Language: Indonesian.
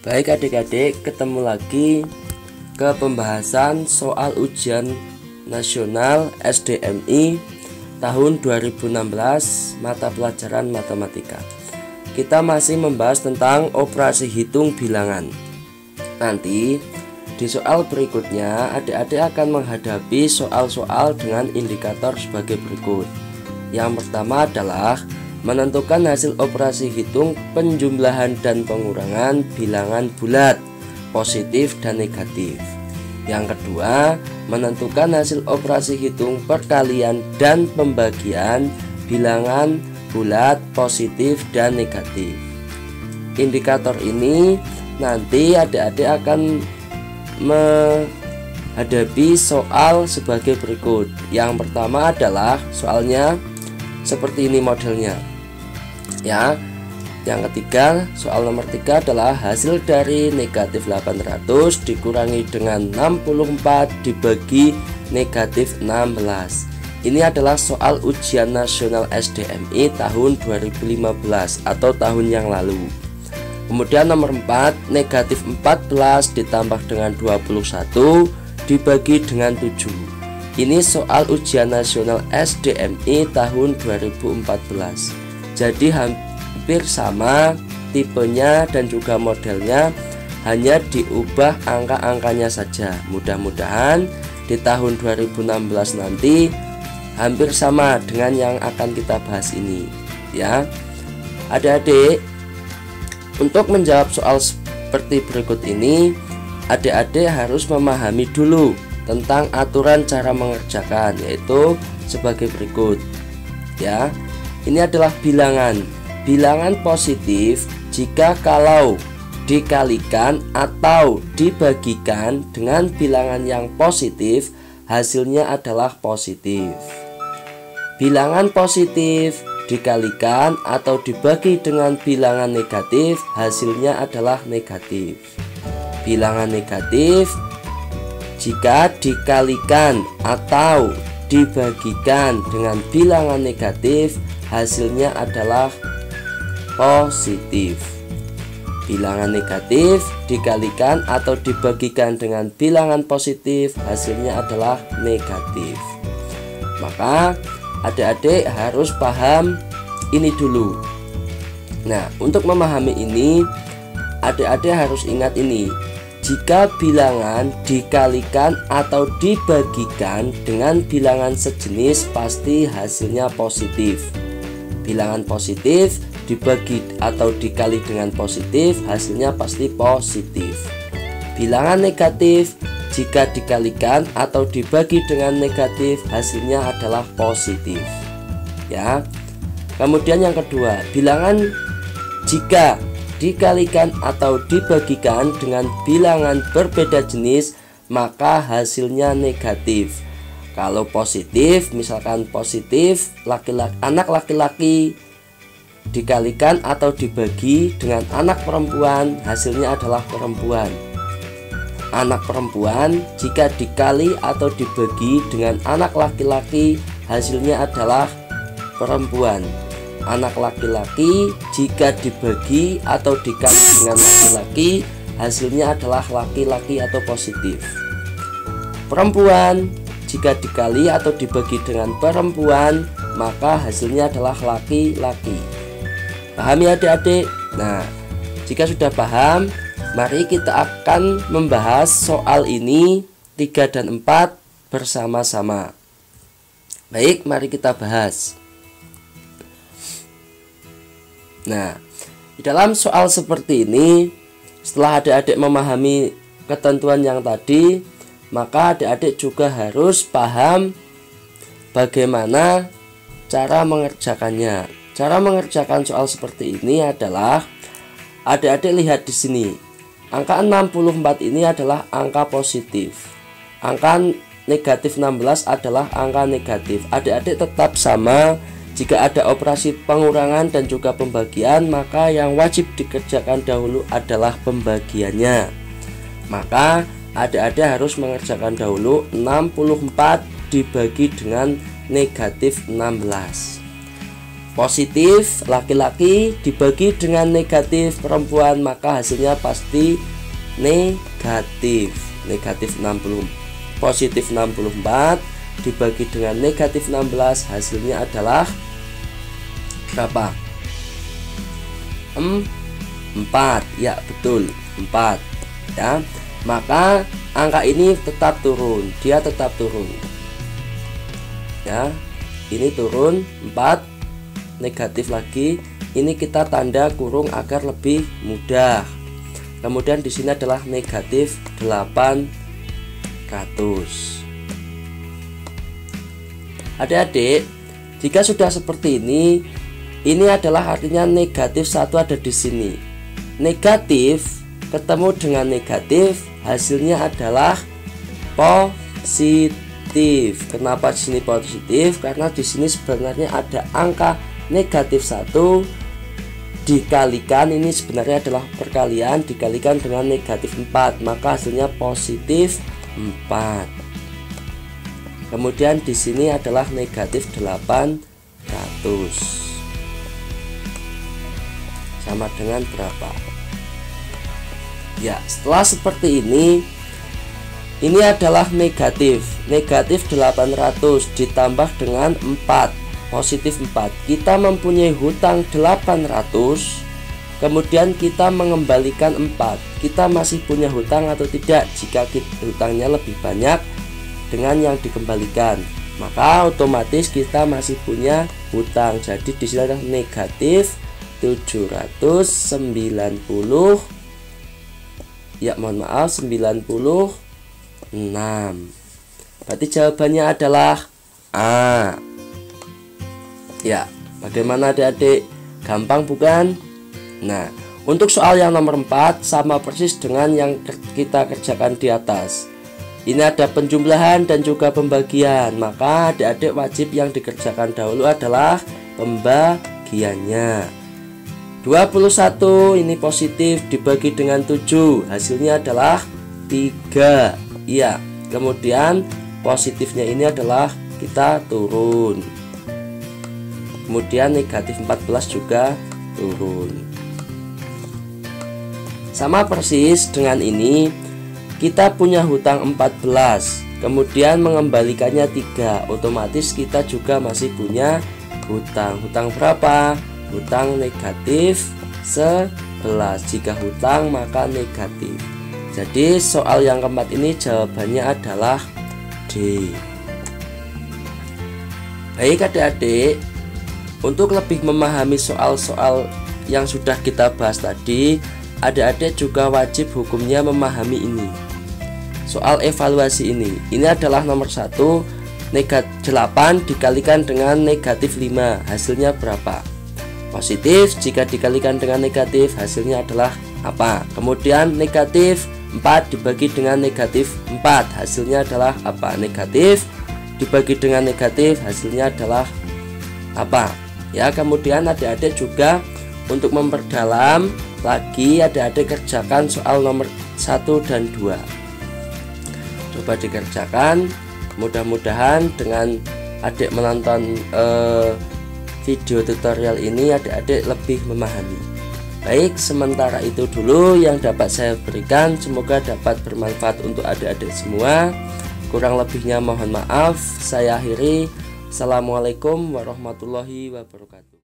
Baik adik-adik, ketemu lagi ke pembahasan soal ujian nasional SDMI tahun 2016 mata pelajaran matematika. Kita masih membahas tentang operasi hitung bilangan. Nanti di soal berikutnya adik-adik akan menghadapi soal-soal dengan indikator sebagai berikut. Yang pertama adalah menentukan hasil operasi hitung penjumlahan dan pengurangan bilangan bulat, positif dan negatif. Yang kedua, menentukan hasil operasi hitung perkalian dan pembagian bilangan bulat, positif dan negatif. Indikator ini nanti adik-adik akan menghadapi soal sebagai berikut. Yang pertama adalah soalnya seperti ini modelnya. Ya, yang ketiga, soal nomor 3 adalah hasil dari negatif 800 dikurangi dengan 64 dibagi negatif 16. Ini adalah soal ujian nasional SDMI tahun 2015 atau tahun yang lalu. Kemudian nomor 4, negatif 14 ditambah dengan 21 dibagi dengan 7. Ini soal ujian nasional SDMI tahun 2014. Jadi hampir sama tipenya dan juga modelnya, hanya diubah angka-angkanya saja. Mudah-mudahan di tahun 2016 nanti hampir sama dengan yang akan kita bahas ini, ya. Adik-adik, untuk menjawab soal seperti berikut ini, adik-adik harus memahami dulu tentang aturan cara mengerjakan, yaitu sebagai berikut, ya. Ini adalah bilangan positif jika kalau dikalikan atau dibagikan dengan bilangan yang positif, hasilnya adalah positif. Bilangan positif dikalikan atau dibagi dengan bilangan negatif, hasilnya adalah negatif. Bilangan negatif jika dikalikan atau dibagikan dengan bilangan negatif, hasilnya adalah positif. Bilangan negatif dikalikan atau dibagikan dengan bilangan positif, hasilnya adalah negatif. Maka adik-adik harus paham ini dulu. Nah, untuk memahami ini, adik-adik harus ingat ini. Jika bilangan dikalikan atau dibagikan dengan bilangan sejenis, pasti hasilnya positif. Bilangan positif dibagi atau dikali dengan positif, hasilnya pasti positif. Bilangan negatif jika dikalikan atau dibagi dengan negatif, hasilnya adalah positif. Ya. Kemudian yang kedua, bilangan jika dikalikan atau dibagikan dengan bilangan berbeda jenis, maka hasilnya negatif. Kalau positif, misalkan positif anak laki-laki dikalikan atau dibagi dengan anak perempuan, hasilnya adalah perempuan. Anak perempuan jika dikali atau dibagi dengan anak laki-laki, hasilnya adalah perempuan. Anak laki-laki jika dibagi atau dikali dengan laki-laki, hasilnya adalah laki-laki atau positif. Perempuan jika dikali atau dibagi dengan perempuan, maka hasilnya adalah laki-laki. Paham ya adik-adik? Nah, jika sudah paham, mari kita akan membahas soal ini 3 dan 4 bersama-sama. Baik, mari kita bahas. Nah, di dalam soal seperti ini, setelah adik-adik memahami ketentuan yang tadi, maka adik-adik juga harus paham bagaimana cara mengerjakannya. Cara mengerjakan soal seperti ini adalah adik-adik lihat di sini. Angka 64 ini adalah angka positif. Angka negatif 16 adalah angka negatif. Adik-adik tetap sama. Jika ada operasi pengurangan dan juga pembagian, maka yang wajib dikerjakan dahulu adalah pembagiannya. Maka adik-adik harus mengerjakan dahulu 64 dibagi dengan negatif 16. positif laki-laki dibagi dengan negatif perempuan, maka hasilnya pasti negatif. Negatif 60, positif 64 dibagi dengan negatif 16, hasilnya adalah berapa? 4. Ya betul, 4 ya. Maka angka ini tetap turun, dia tetap turun ya. Ini turun 4, negatif lagi. Ini kita tanda kurung agar lebih mudah. Kemudian di sini adalah negatif 800. Adik-adik, jika sudah seperti ini adalah artinya negatif 1 ada di sini. Negatif ketemu dengan negatif, hasilnya adalah positif. Kenapa di sini positif? Karena di sini sebenarnya ada angka negatif 1 dikalikan, ini sebenarnya adalah perkalian, dikalikan dengan negatif 4, maka hasilnya positif 4. Kemudian di sini adalah negatif 800. Sama dengan berapa? Ya, setelah seperti ini adalah negatif 800 ditambah dengan 4, positif 4. Kita mempunyai hutang 800, kemudian kita mengembalikan 4. Kita masih punya hutang atau tidak? Jika hutangnya lebih banyak dengan yang dikembalikan, maka otomatis kita masih punya hutang. Jadi di sini adalah negatif 790. Ya mohon maaf, 96. Berarti jawabannya adalah A. Ya, bagaimana adik-adik? Gampang bukan? Nah, untuk soal yang nomor 4 sama persis dengan yang kita kerjakan di atas. Ini ada penjumlahan dan juga pembagian, maka adik-adik wajib yang dikerjakan dahulu adalah pembagiannya. 21 ini positif dibagi dengan 7, hasilnya adalah 3. Iya, kemudian positifnya ini adalah kita turun. Kemudian negatif 14 juga turun. Sama persis dengan ini, kita punya hutang 14, kemudian mengembalikannya 3, otomatis kita juga masih punya hutang. Hutang berapa? Hutang negatif 11. Jika hutang maka negatif. Jadi soal yang keempat ini jawabannya adalah D. Baik adik-adik, untuk lebih memahami soal-soal yang sudah kita bahas tadi, adik-adik juga wajib hukumnya memahami ini. Soal evaluasi ini adalah nomor 1, negatif 8 dikalikan dengan negatif 5, hasilnya berapa? Positif, jika dikalikan dengan negatif hasilnya adalah apa? Kemudian negatif 4 dibagi dengan negatif 4, hasilnya adalah apa? Negatif dibagi dengan negatif, hasilnya adalah apa? Ya, kemudian adik-adik juga untuk memperdalam lagi, adik-adik kerjakan soal nomor 1 dan 2. Coba dikerjakan, mudah-mudahan dengan adik menonton video tutorial ini adik-adik lebih memahami. Baik, sementara itu dulu yang dapat saya berikan, semoga dapat bermanfaat untuk adik-adik semua. Kurang lebihnya mohon maaf, saya akhiri. Assalamualaikum warahmatullahi wabarakatuh.